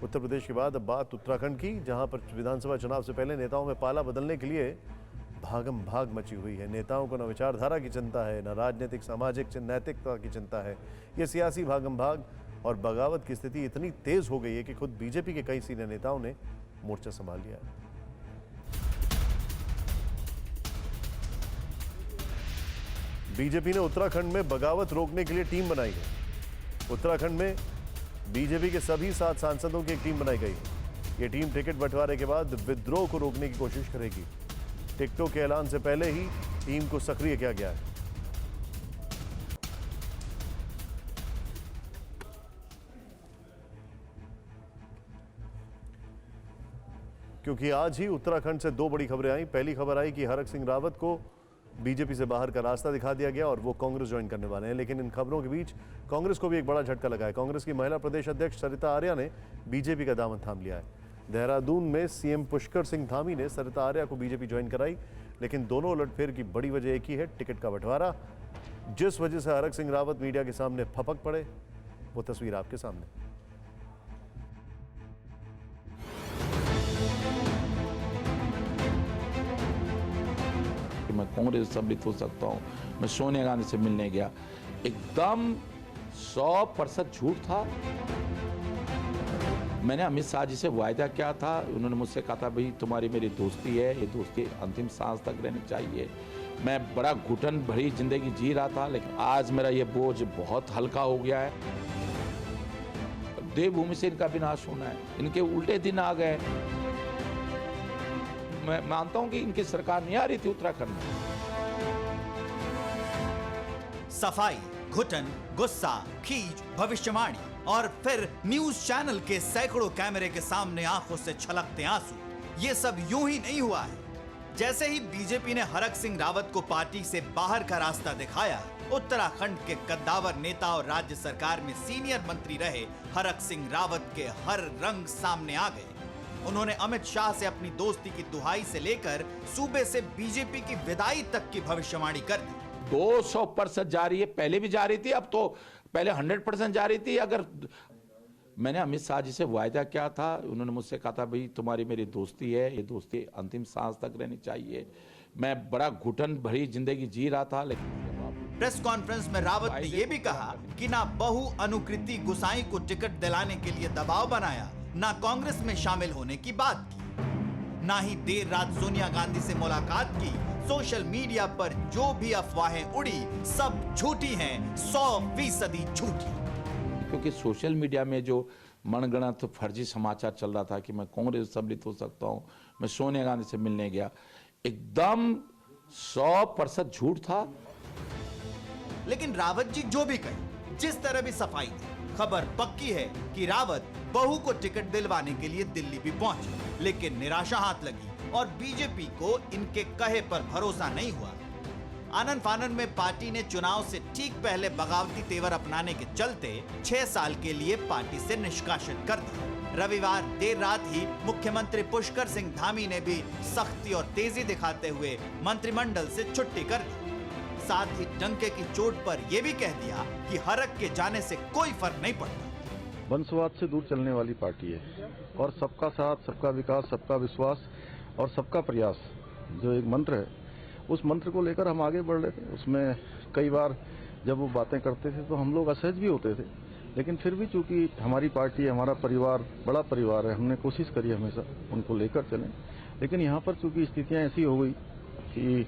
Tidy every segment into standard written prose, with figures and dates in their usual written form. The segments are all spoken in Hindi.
उत्तर प्रदेश के बाद अब बात उत्तराखंड की, जहां पर विधानसभा चुनाव से पहले नेताओं में पाला बदलने के लिए भागम भाग मची हुई है। नेताओं को न विचारधारा की चिंता है, न राजनीतिक सामाजिक नैतिकता की चिंता है। ये सियासी भागम भाग और बगावत की स्थिति इतनी तेज हो गई है कि खुद बीजेपी के कई सीनियर नेताओं ने मोर्चा संभाल लिया है। बीजेपी ने उत्तराखंड में बगावत रोकने के लिए टीम बनाई है। उत्तराखंड में बीजेपी के सभी 7 सांसदों की एक टीम बनाई गई है। ये टीम टिकट बंटवारे के बाद विद्रोह को रोकने की कोशिश करेगी। टिकटों के ऐलान से पहले ही टीम को सक्रिय किया गया है। क्योंकि आज ही उत्तराखंड से 2 बड़ी खबरें आई। पहली खबर आई कि हरक सिंह रावत को बीजेपी से बाहर का रास्ता दिखा दिया गया और वो कांग्रेस ज्वाइन करने वाले हैं। लेकिन इन खबरों के बीच कांग्रेस को भी एक बड़ा झटका लगा है। कांग्रेस की महिला प्रदेश अध्यक्ष सरिता आर्या ने बीजेपी का दामन थाम लिया है। देहरादून में सीएम पुष्कर सिंह धामी ने सरिता आर्या को बीजेपी ज्वाइन कराई, लेकिन दोनों उलटफेर की बड़ी वजह एक ही है, टिकट का बंटवारा। जिस वजह से हरक सिंह रावत मीडिया के सामने फपक पड़े, वो तस्वीर आपके सामने। मैं कांग्रेस सम्मिलित हो सकता हूं, मैं सोनिया गांधी से मिलने गया, एकदम 100% झूठ था। मैंने अमित शाह जी से वायदा किया था, उन्होंने मुझसे कहा था भाई तुम्हारी मेरी दोस्ती है, ये दोस्ती अंतिम सांस तक रहनी चाहिए। मैं बड़ा घुटन भरी जिंदगी जी रहा था, लेकिन आज मेरा ये बोझ बहुत हल्का हो गया है। देवभूमि से इनका विनाश होना है, इनके उल्टे दिन आ गए। मैं मानता हूं कि इनकी सरकार नहीं आ रही थी उत्तराखंड में। सफाई, घुटन, गुस्सा, खींच, भविष्यवाणी और फिर न्यूज चैनल के सैकड़ों कैमरे के सामने आंखों से छलकते आंसू, ये सब यूं ही नहीं हुआ है। जैसे ही बीजेपी ने हरक सिंह रावत को पार्टी से बाहर का रास्ता दिखाया, उत्तराखंड के कद्दावर नेता और राज्य सरकार में सीनियर मंत्री रहे हरक सिंह रावत के हर रंग सामने आ गए। उन्होंने अमित शाह से अपनी दोस्ती की दुहाई से लेकर सूबे से बीजेपी की विदाई तक की भविष्यवाणी कर दी। 200% जा रही है, पहले भी जा रही थी, अब तो पहले 100% जा रही थी। अगर मैंने अमित शाह जी से वायदा किया था, उन्होंने मुझसे कहा था भाई तुम्हारी मेरी दोस्ती है, ये दोस्ती अंतिम सांस तक रहनी चाहिए। मैं बड़ा घुटन भरी जिंदगी जी रहा था, लेकिन प्रेस कॉन्फ्रेंस में रावत ने यह भी कहा कि ना बहु अनुकृति गुसाई को टिकट दिलाने के लिए दबाव बनाया, ना कांग्रेस में शामिल होने की बात की, ना ही देर रात सोनिया गांधी से मुलाकात की। सोशल मीडिया पर जो भी अफवाहें उड़ी सब झूठी हैं, 100% झूठी। क्योंकि सोशल मीडिया में जो मनगढ़ंत फर्जी समाचार चल रहा था कि मैं कांग्रेस सम्मिलित हो सकता हूं, मैं सोनिया गांधी से मिलने गया, एकदम 100% झूठ था। लेकिन रावत जी जो भी कहे, जिस तरह भी सफाई दी, खबर पक्की है कि रावत बहू को टिकट दिलवाने के लिए दिल्ली भी पहुंचे, लेकिन निराशा हाथ लगी और बीजेपी को इनके कहे पर भरोसा नहीं हुआ। आनन फानन में पार्टी ने चुनाव से ठीक पहले बगावती तेवर अपनाने के चलते 6 साल के लिए पार्टी से निष्कासित कर दिया। रविवार देर रात ही मुख्यमंत्री पुष्कर सिंह धामी ने भी सख्ती और तेजी दिखाते हुए मंत्रिमंडल से छुट्टी कर दी। साथ ही डंके की चोट पर यह भी कह दिया कि हरक के जाने से कोई फर्क नहीं पड़ता। वंशवाद से दूर चलने वाली पार्टी है और सबका साथ, सबका विकास, सबका विश्वास और सबका प्रयास जो एक मंत्र है, उस मंत्र को लेकर हम आगे बढ़ रहे थे। उसमें कई बार जब वो बातें करते थे तो हम लोग असहज भी होते थे, लेकिन फिर भी चूंकि हमारी पार्टी, हमारा परिवार बड़ा परिवार है, हमने कोशिश करी हमेशा उनको लेकर चलें। लेकिन यहाँ पर चूंकि स्थितियाँ ऐसी हो गई कि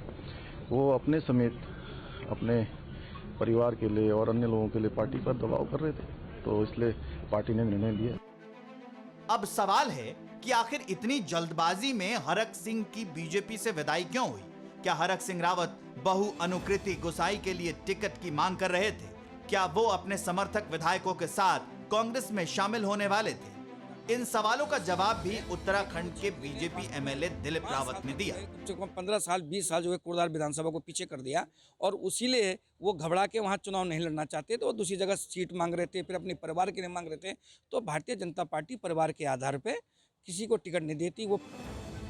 वो अपने समेत अपने परिवार के लिए और अन्य लोगों के लिए पार्टी पर दबाव कर रहे थे, तो इसलिए पार्टी ने निर्णय लिया। अब सवाल है कि आखिर इतनी जल्दबाजी में हरक सिंह की बीजेपी से विदाई क्यों हुई? क्या हरक सिंह रावत बहु अनुकृति गुसाई के लिए टिकट की मांग कर रहे थे? क्या वो अपने समर्थक विधायकों के साथ कांग्रेस में शामिल होने वाले थे? इन सवालों का जवाब भी उत्तराखंड के बीजेपी एमएलए दिलीप रावत ने दिया। 15 साल 20 साल जो है कोटद्वार विधानसभा को पीछे कर दिया और उसीलिए वो घबरा के वहाँ चुनाव नहीं लड़ना चाहते, तो वो दूसरी जगह सीट मांग रहे थे, फिर अपने परिवार के लिए मांग रहे थे। तो भारतीय जनता पार्टी परिवार के आधार पर किसी को टिकट नहीं देती। वो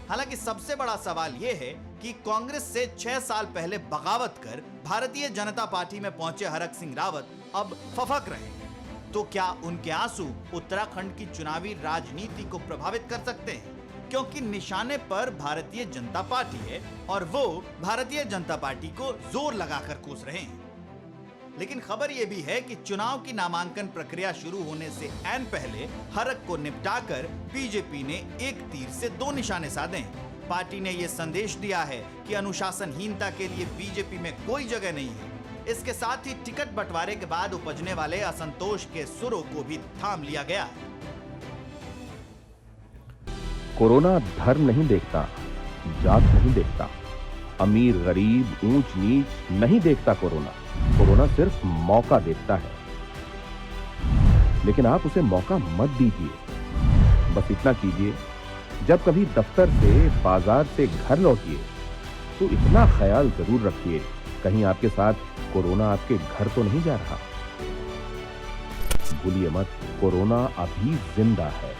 हालांकि सबसे बड़ा सवाल यह है कि कांग्रेस से 6 साल पहले बगावत कर भारतीय जनता पार्टी में पहुंचे हरक सिंह रावत अब फफक रहे हैं। तो क्या उनके आंसू उत्तराखंड की चुनावी राजनीति को प्रभावित कर सकते हैं? क्योंकि निशाने पर भारतीय जनता पार्टी है और वो भारतीय जनता पार्टी को जोर लगाकर कोस रहे हैं। लेकिन खबर यह भी है कि चुनाव की नामांकन प्रक्रिया शुरू होने से ऐन पहले हरक को निपटाकर बीजेपी ने एक तीर से दो निशाने साधे। पार्टी ने यह संदेश दिया है कि अनुशासनहीनता के लिए बीजेपी में कोई जगह नहीं है। इसके साथ ही टिकट बंटवारे के बाद उपजने वाले असंतोष के सुरों को भी थाम लिया गया। कोरोना धर्म नहीं देखता, जात नहीं देखता, अमीर गरीब ऊंच नीच नहीं देखता। कोरोना सिर्फ मौका देखता है, लेकिन आप उसे मौका मत दीजिए। बस इतना कीजिए, जब कभी दफ्तर से बाजार से घर लौटिए तो इतना ख्याल जरूर रखिए कहीं आपके साथ कोरोना आपके घर तो नहीं जा रहा। भूलिए मत, कोरोना अभी जिंदा है।